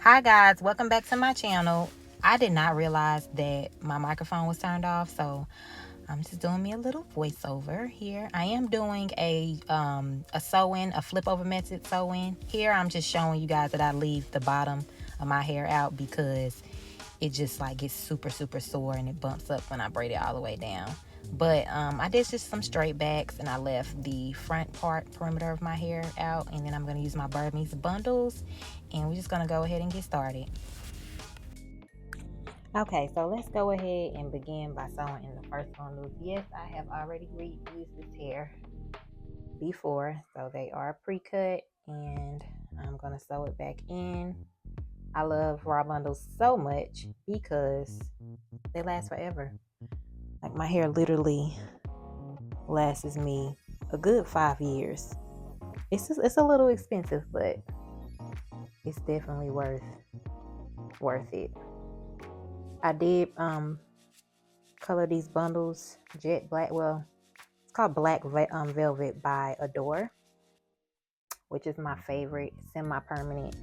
Hi guys, welcome back to my channel. I did not realize that my microphone was turned off, so I'm just doing me a little voiceover here. I am doing a sew-in, a flip over method sew-in. Here I'm just showing you guys that I leave the bottom of my hair out because it just like gets super sore and it bumps up when I braid it all the way down. But I did just some straight backs and I left the front perimeter of my hair out, and then I'm going to use my Burmese bundles and we're just going to go ahead and get started. Okay, so let's go ahead and begin by sewing in the first one loop. Yes, I have already reused this hair before, so they are pre-cut, and I'm going to sew it back in. I love raw bundles so much because they last forever. Like my hair literally lasts me a good 5 years. It's a little expensive, but it's definitely worth it. I did color these bundles jet black. Well, it's called Black Velvet by Adore, which is my favorite semi-permanent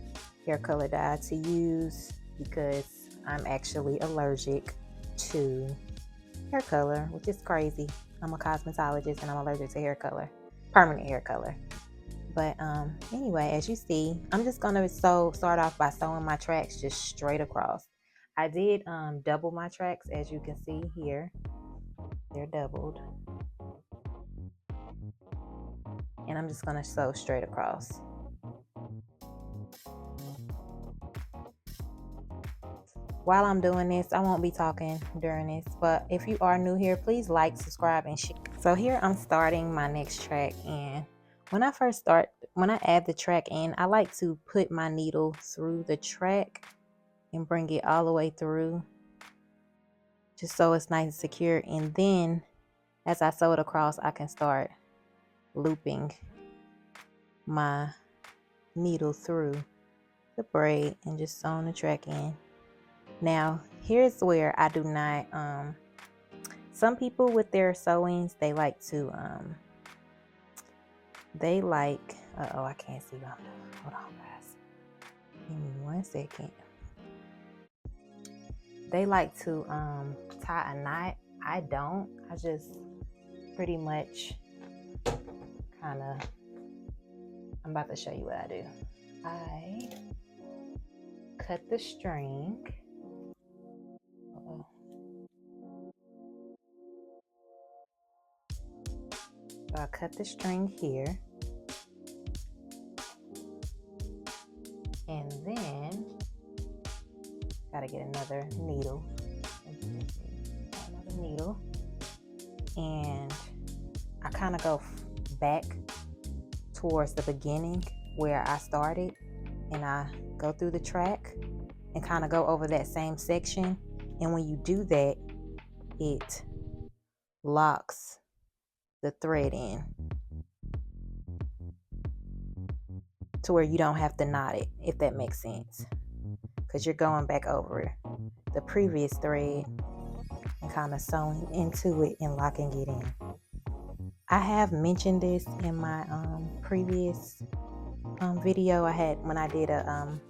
hair color dye to use because I'm actually allergic to hair color, which is crazy. I'm a cosmetologist and I'm allergic to hair color, permanent hair color. But anyway, as you see, I'm just gonna start off by sewing my tracks just straight across. I did double my tracks, as you can see here. They're doubled. And I'm just gonna sew straight across. While I'm doing this, I won't be talking during this, but if you are new here, please like, subscribe, and share. So here I'm starting my next track, and when I add the track in, I like to put my needle through the track and bring it all the way through, just so it's nice and secure. And then as I sew it across, I can start looping my needle through the braid and just sewing the track in. Now here's where I do not some people with their sewings, they like to I can't see them. Hold on guys, give me 1 second. They like to tie a knot. I don't. I just pretty much kind of, I'm about to show you what I do. I cut the string. So I cut the string here, and then gotta get another needle. Another needle, and I kind of go back towards the beginning where I started, and I go through the track and kind of go over that same section. And when you do that, it locks the thread in to where you don't have to knot it, if that makes sense, because you're going back over the previous thread and kind of sewing into it and locking it in. I have mentioned this in my previous video I had when I did a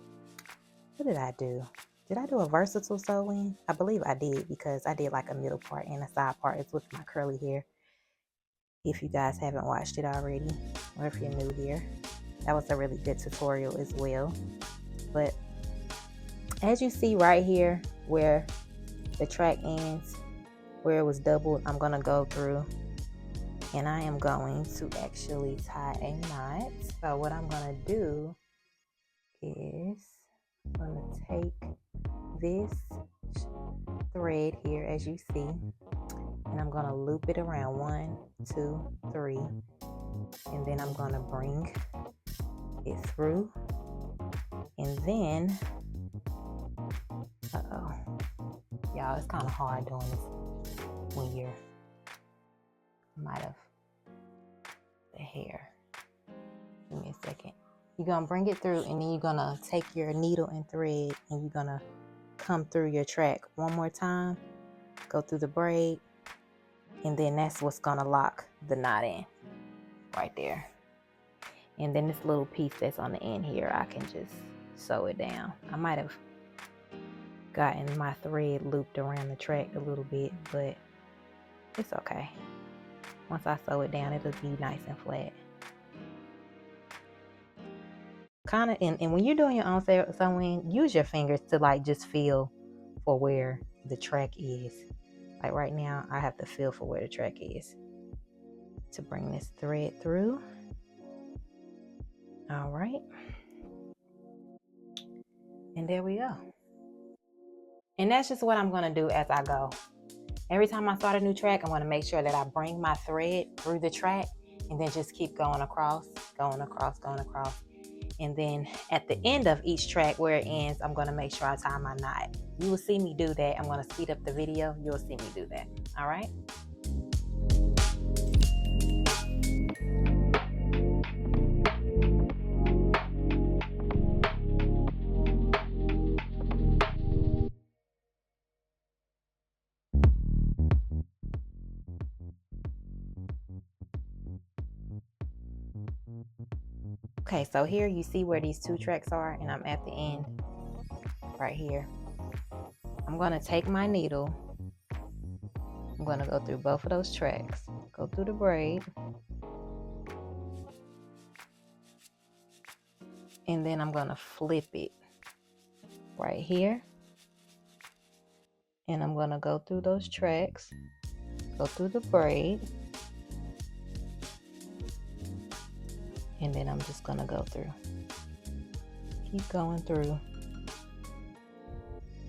what did I do? Did I do a versatile sew-in? I believe I did, because I did like a middle part and a side part. It's with my curly hair. If you guys haven't watched it already, or if you're new here, that was a really good tutorial as well. But as you see right here where the track ends, where it was doubled, I'm gonna go through and I am going to actually tie a knot. So what I'm gonna do is I'm gonna take this thread here, as you see, and I'm gonna loop it around 1, 2, 3, and then I'm gonna bring it through, and then y'all, it's kind of hard doing this when you're might have the hair. Give me a second. You're gonna bring it through, and then you're gonna take your needle and thread, and you're gonna come through your track one more time, go through the braid, and then that's what's gonna lock the knot in right there. And then this little piece that's on the end here, I can just sew it down. I might have gotten my thread looped around the track a little bit, but it's okay. Once I sew it down, it'll be nice and flat. Kind of, and when you're doing your own sewing, use your fingers to like just feel for where the track is. Like right now, I have to feel for where the track is to bring this thread through. All right. And there we go. And that's just what I'm going to do as I go. Every time I start a new track, I'm going to make sure that I bring my thread through the track and then just keep going across, going across, going across. And then at the end of each track where it ends, I'm going to make sure I tie my knot. You will see me do that. I'm going to speed up the video. You'll see me do that. All right. Okay, so here you see where these two tracks are, and I'm at the end right here. I'm going to take my needle. I'm going to go through both of those tracks, go through the braid, and then I'm going to flip it right here. And I'm going to go through those tracks, go through the braid, and then I'm just going to go through. Keep going through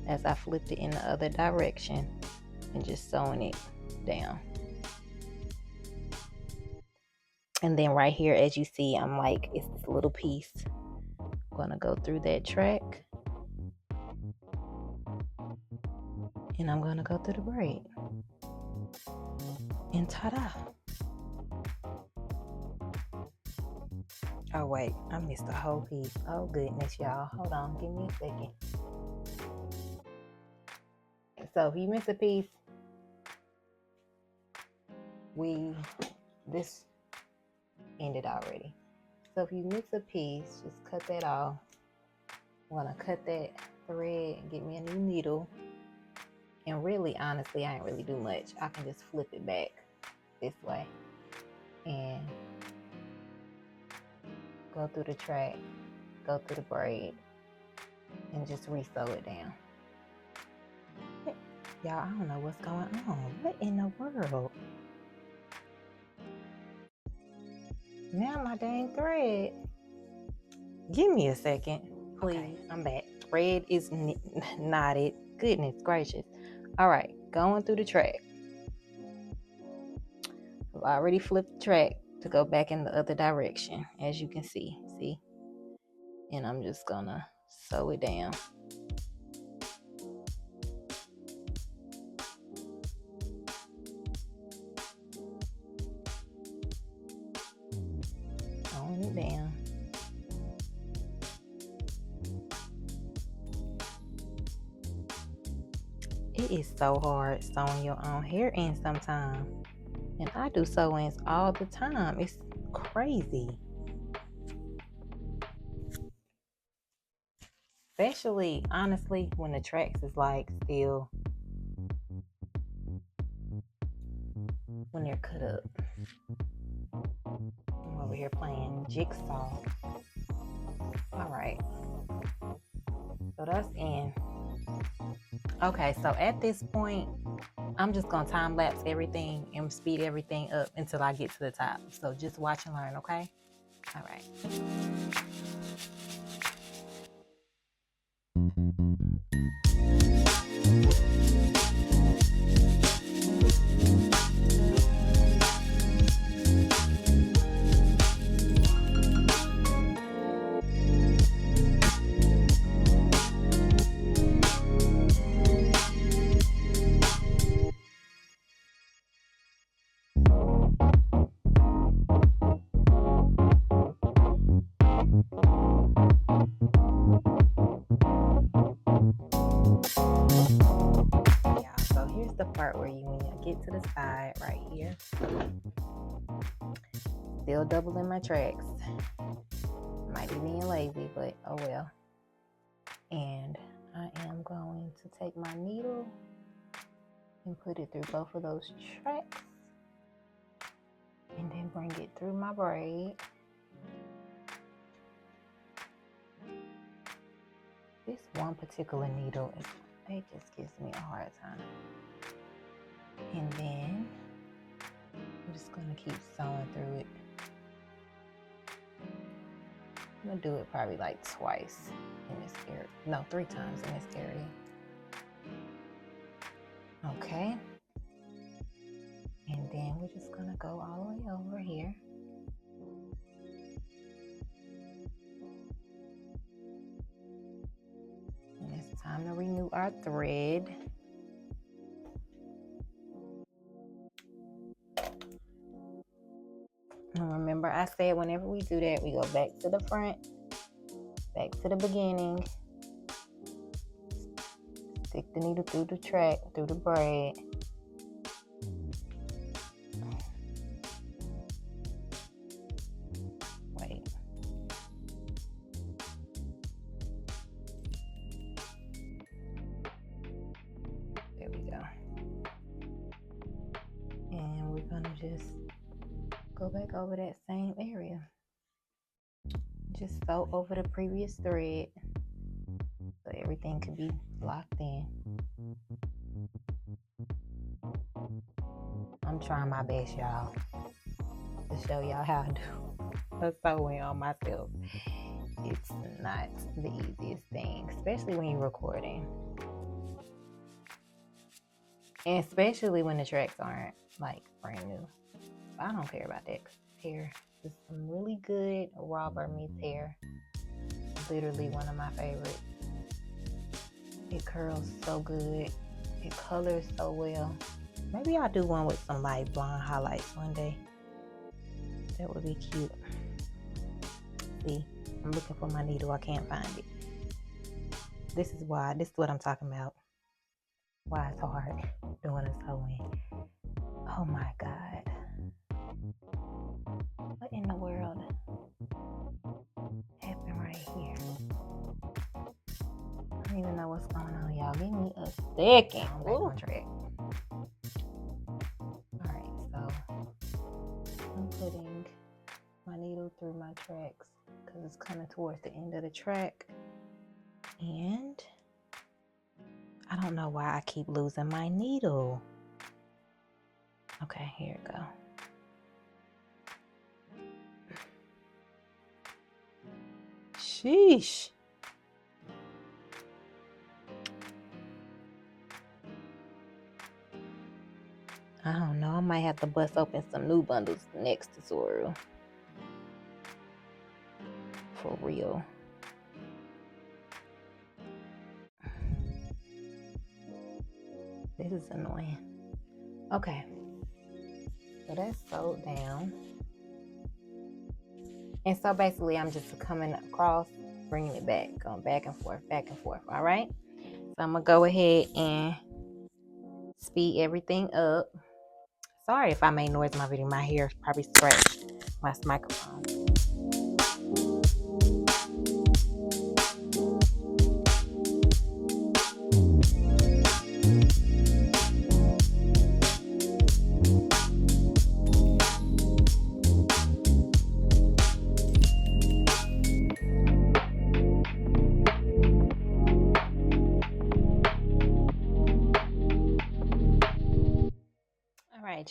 as I flipped it in the other direction and just sewing it down. And then right here, as you see, I'm like, it's this little piece. I'm going to go through that track. And I'm going to go through the braid. And ta-da! Oh wait, I missed a whole piece. Oh goodness, y'all. Hold on, give me a second. So if you miss a piece, this ended already. So if you miss a piece, just cut that off. I'm gonna cut that thread and get me a new needle. And really, honestly, I ain't really do much. I can just flip it back this way and go through the track, go through the braid, and just re-sew it down. Y'all, I don't know what's going on. What in the world? Now my dang thread. Give me a second, please. Okay, I'm back. Thread is knotted. Goodness gracious. All right, going through the track. I've already flipped the track to go back in the other direction, as you can see. See? And I'm just gonna sew it down. Sewing it down. It is so hard sewing your own hair in sometimes. And I do sew-ins all the time. It's crazy. Especially, honestly, when the tracks is like still, when they're cut up. I'm over here playing jigsaw. All right. So that's in. Okay, so at this point, I'm just going to time lapse everything and speed everything up until I get to the top. So just watch and learn, okay? All right. The part where when you get to the side right here, still doubling my tracks. Might be being lazy, but oh well. And I am going to take my needle and put it through both of those tracks and then bring it through my braid. This one particular needle, it just gives me a hard time. And then I'm just gonna keep sewing through it. I'm gonna do it probably like twice in this area. No, 3 times in this area. Okay. And then we're just gonna go all the way over here. And it's time to renew our thread. And remember, I said whenever we do that, we go back to the front, back to the beginning, stick the needle through the track, through the braid. Wait. There we go. And we're gonna just go back over that same area. Just sew over the previous thread so everything can be locked in. I'm trying my best, y'all, to show y'all how to do a sewing on myself. It's not the easiest thing, especially when you're recording. And especially when the tracks aren't like brand new. I don't care about that. Hair is some really good raw Burmese hair. Literally one of my favorites. It curls so good. It colors so well. Maybe I'll do one with some light blonde highlights one day. That would be cute. See, I'm looking for my needle. I can't find it. This is what I'm talking about. Why it's hard doing a sewing. Oh my God. What in the world happened right here? I don't even know what's going on, y'all. Give me a second. I'm back on track. Alright, so I'm putting my needle through my tracks because it's coming towards the end of the track. And I don't know why I keep losing my needle. Okay, here it go. Sheesh. I don't know. I might have to bust open some new bundles next tutorial. For real. This is annoying. Okay. So that's sewed down. And so basically I'm just coming across, bringing it back, going back and forth, all right? So I'm gonna go ahead and speed everything up. Sorry if I made noise in my video. My hair probably scratched my microphone.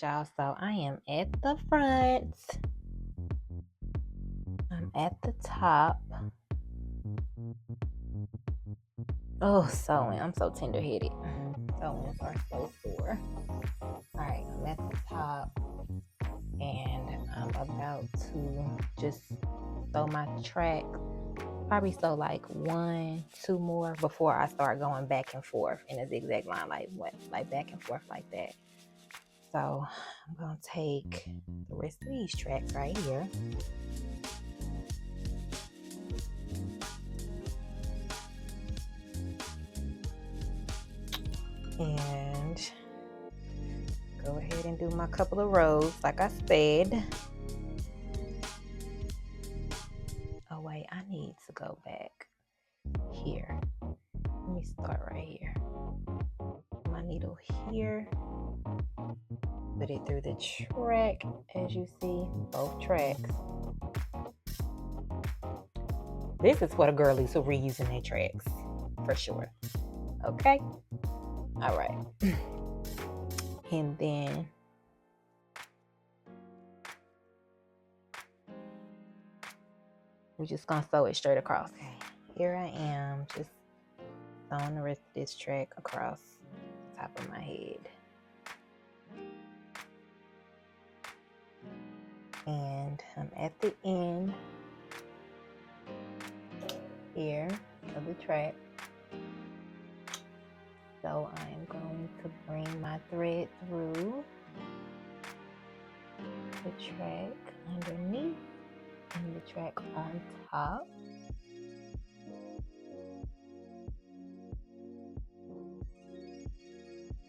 Y'all, so I am at the front. I'm at the top. Oh, sewing. I'm so tender-headed. Sewings are so sore. Alright, I'm at the top and I'm about to just sew my track. Probably sew like 1, 2 more before I start going back and forth in a zigzag line, like back and forth like that. So I'm going to take the rest of these tracks right here. And go ahead and do my couple of rows like I said. Oh wait, I need to go back here. me start right here. My needle here. Put it through the track, as you see, both tracks. This is for the girlies who reusing their tracks, for sure. Okay? All right. And then we're just gonna sew it straight across. Okay. Here I am, just sewing the rest of this track across the top of my head. And I'm at the end here of the track. So I am going to bring my thread through the track underneath and the track on top.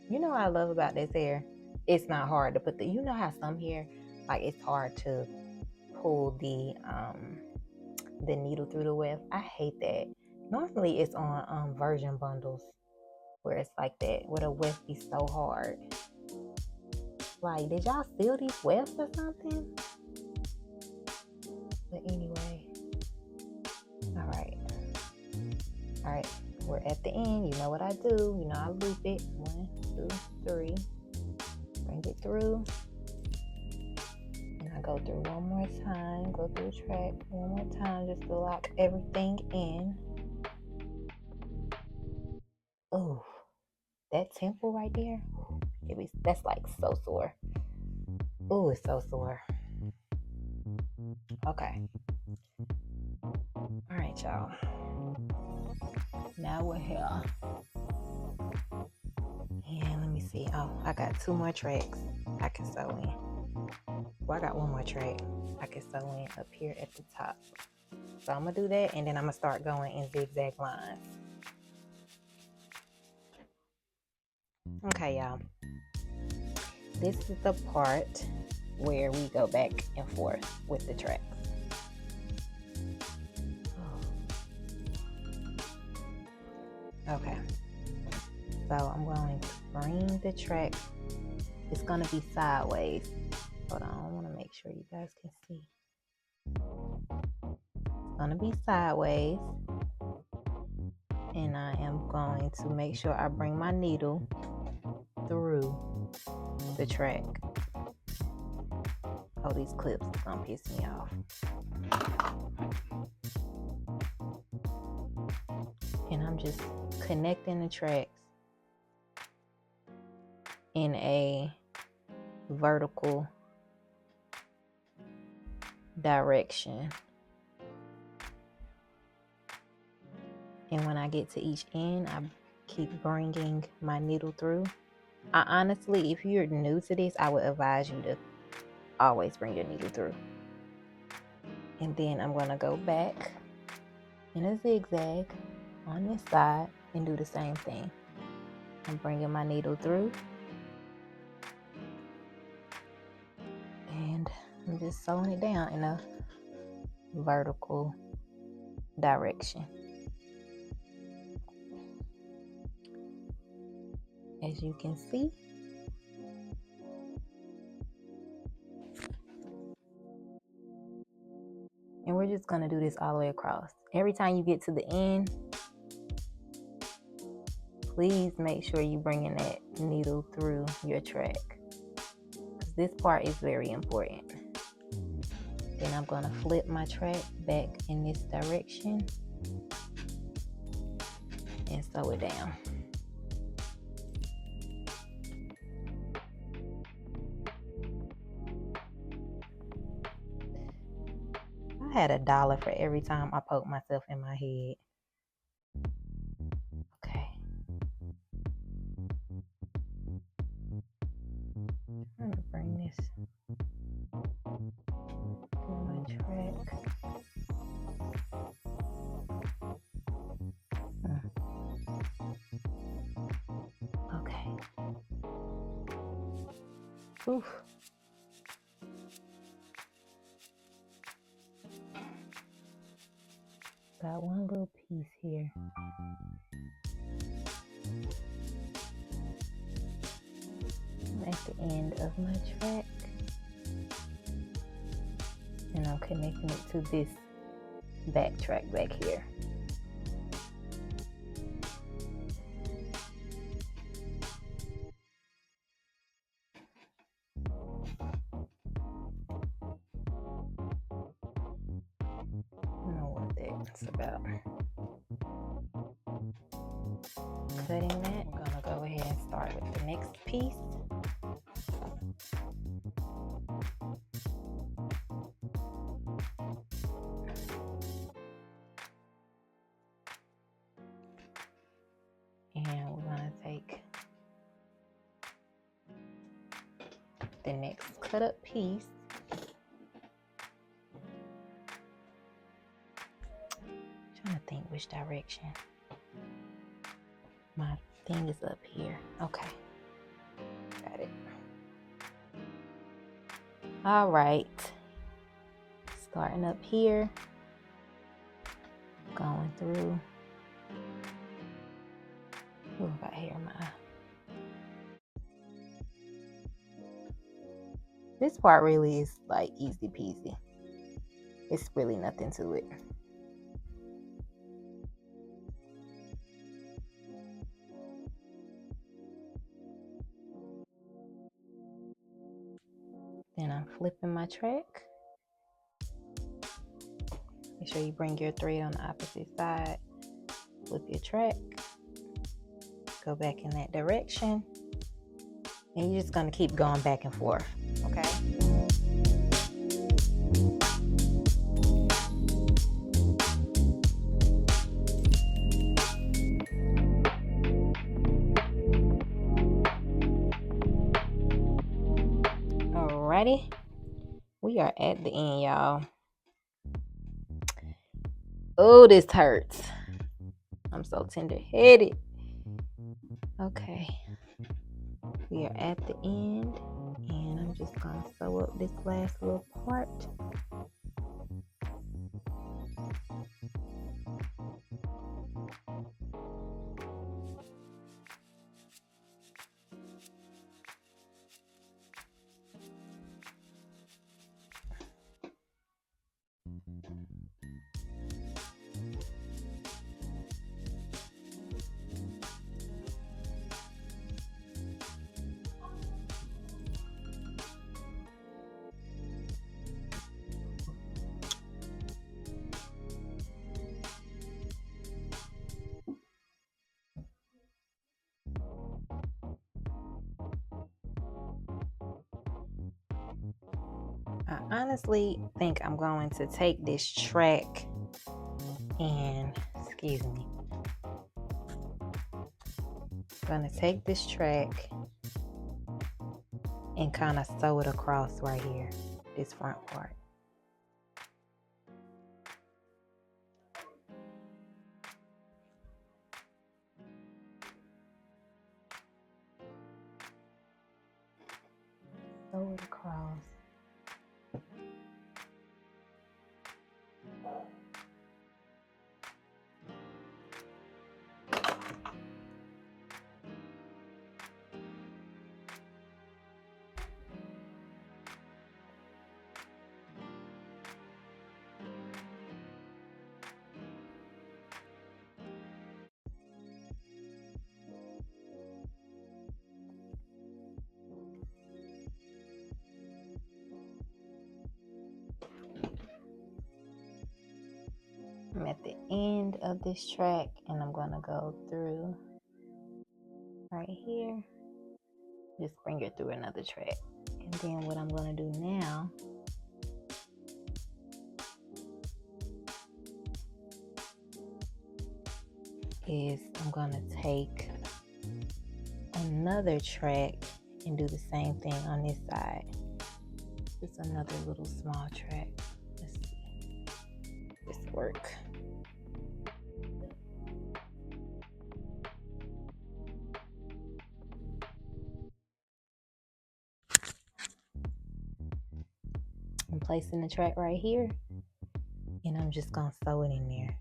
You know what I love about this hair? It's not hard to put you know how some hair, like it's hard to pull the needle through the weft. I hate that. Normally it's on version bundles where it's like that, where the weft be so hard. Like, did y'all steal these wefts or something? But anyway, all right, we're at the end. You know what I do. You know I loop it. 1, 2, 3. Bring it through. And I go through one more time. Go through the track one more time just to lock everything in. Oh, that temple right there. That's like so sore. Oh, it's so sore. Okay. All right, y'all. Now we're here. And let me see. Oh, I got 2 more tracks I can sew in. Well, I got 1 more track I can sew in up here at the top. So I'm going to do that, and then I'm going to start going in zigzag lines. Okay, y'all. This is the part where we go back and forth with the tracks. Okay. So I'm going to bring the track. It's going to be sideways. Hold on, I want to make sure you guys can see. It's going to be sideways. And I am going to make sure I bring my needle through the track. Oh, these clips are going to piss me off. And I'm just connecting the tracks in a vertical direction. And when I get to each end, I keep bringing my needle through. Honestly, if you're new to this, I would advise you to always bring your needle through. And then I'm going to go back in a zigzag on this side and do the same thing. I'm bringing my needle through. And I'm just sewing it down in a vertical direction. As you can see, and we're just going to do this all the way across. Every time you get to the end, please make sure you bringing that needle through your track, because this part is very important. Then I'm going to flip my track back in this direction and sew it down. I had $1 for every time I poke myself in my head. Okay. I'm going to bring this through my track. Okay. Oof. Got one little piece here. at the end of my track, and I'm connecting it to this back track back here. I don't know what that's about. Cutting that, I'm gonna go ahead and start with the next piece. And we're gonna take the next cut up piece. Trying to think which direction. My thing is up here. Okay. Got it. All right. Starting up here. Going through. Ooh, got hair in my eye. This part really is like easy peasy. It's really nothing to it. Then I'm flipping my track. Make sure you bring your thread on the opposite side. Flip your track. Go back in that direction. And you're just going to keep going back and forth, okay? Alrighty. We are at the end, y'all. Oh, this hurts. I'm so tender-headed. Okay. We are at the end, and I'm just gonna sew up this last little part. I honestly think I'm going to take this track and, excuse me, I'm going to take this track and kind of sew it across right here, this front part. Sew it across. I'm at the end of this track, and I'm going to go through right here. Just bring it through another track. And then what I'm going to do now is I'm going to take another track and do the same thing on this side. Just another little small track. Let's see if this work. I'm placing the track right here, and I'm just gonna sew it in there.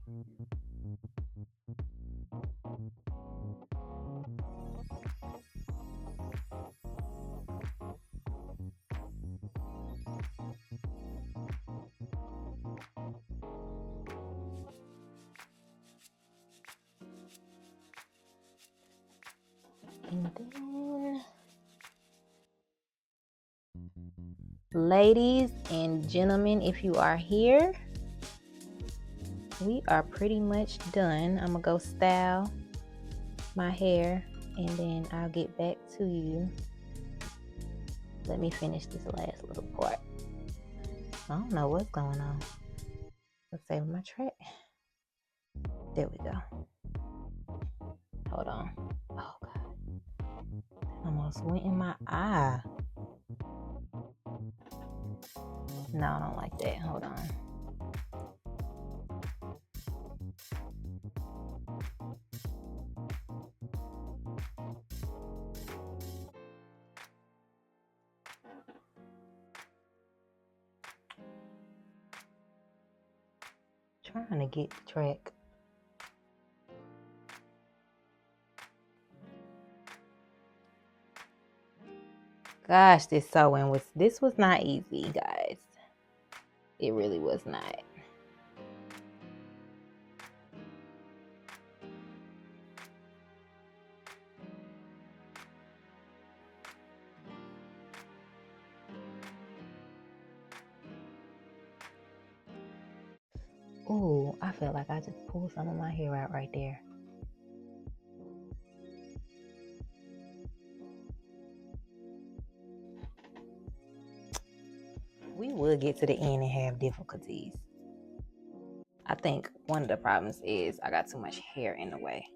And then, ladies and gentlemen, if you are here, we are pretty much done. I'm gonna go style my hair and then I'll get back to you. Let me finish this last little part. I don't know what's going on. Let's save my track. There we go. Hold on. Oh God. Almost went in my eye. No, I don't like that. Hold on. Trying to get the track. Gosh, this sewing was not easy, guys. It really was not. Ooh, I feel like I just pulled some of my hair out right there. We would get to the end and have difficulties. I think one of the problems is I got too much hair in the way.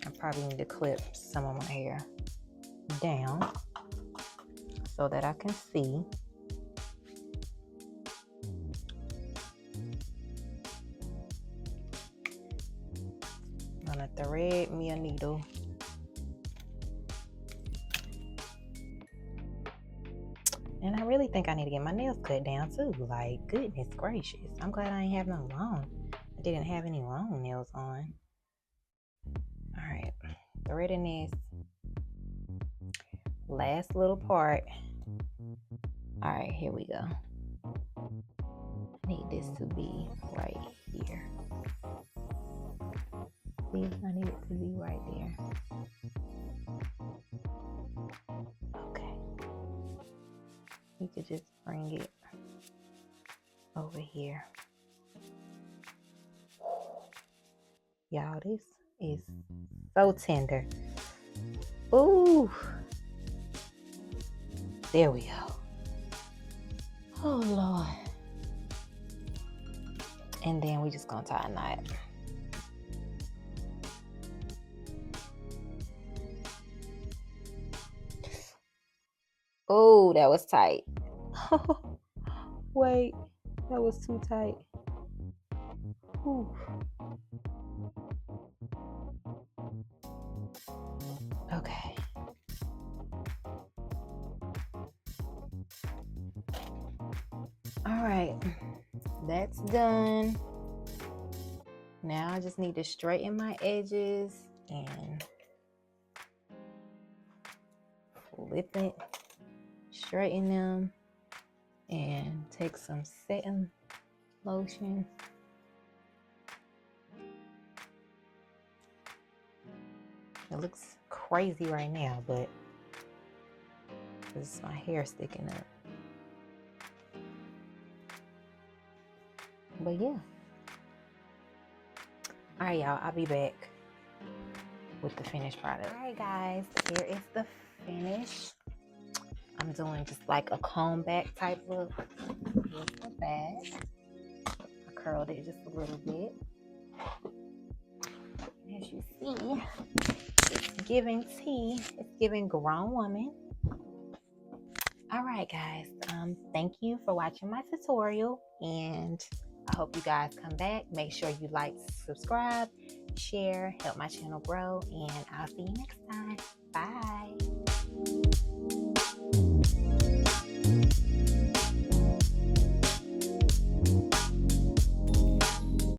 I probably need to clip some of my hair down so that I can see. I'm gonna thread me a needle. And I really think I need to get my nails cut down too. Like, goodness gracious. I'm glad I ain't have no long. I didn't have any long nails on. All right, threading this last little part. All right, here we go. I need this to be right here. See, I need it to be right there. Okay. You could just bring it over here. Y'all, this is so tender. Ooh. There we go. Oh, Lord. And then we just gonna tie a knot. Oh, that was tight. Wait, that was too tight. Ooh. Okay. All right, that's done. Now I just need to straighten my edges and flip it, straighten them, and take some setting lotion. It looks crazy right now, but this is my hair sticking up. But yeah. All right, y'all, I'll be back with the finished product. All right, guys, here is the finish. I'm doing just like a comb back type look with the bag. I curled it just a little bit. As you see, it's giving tea. It's giving grown woman. All right, guys, thank you for watching my tutorial, and I hope you guys come back. Make sure you like, subscribe, share, help my channel grow, and I'll see you next time. Bye.